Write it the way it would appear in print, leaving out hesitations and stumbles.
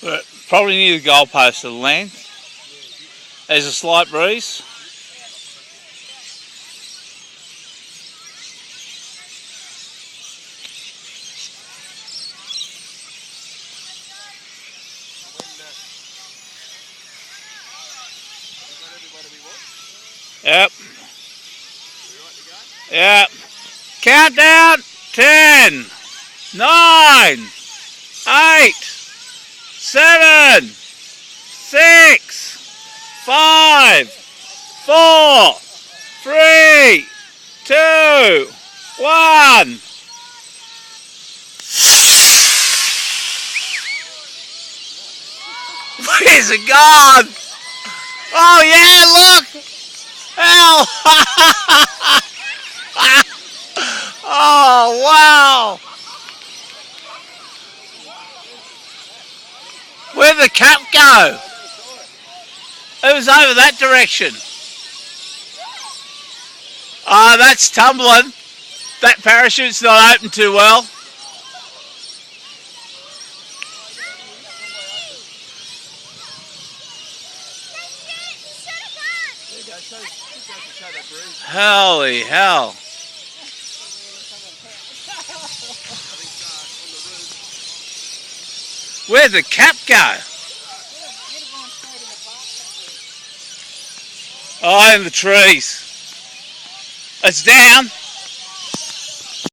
But probably near the goalpost of the land. There's a slight breeze. Yep. Yep. Countdown. 10, 9, 8, 7, 6, 5, 4, 3, 2, 1. Where's it gone? Oh yeah, look! Hell! Oh wow! Where'd the cap go? It was over that direction. Ah, that's tumbling. That parachute's not open too well. Holy hell. Where'd the cap go? Oh, in the trees. It's down.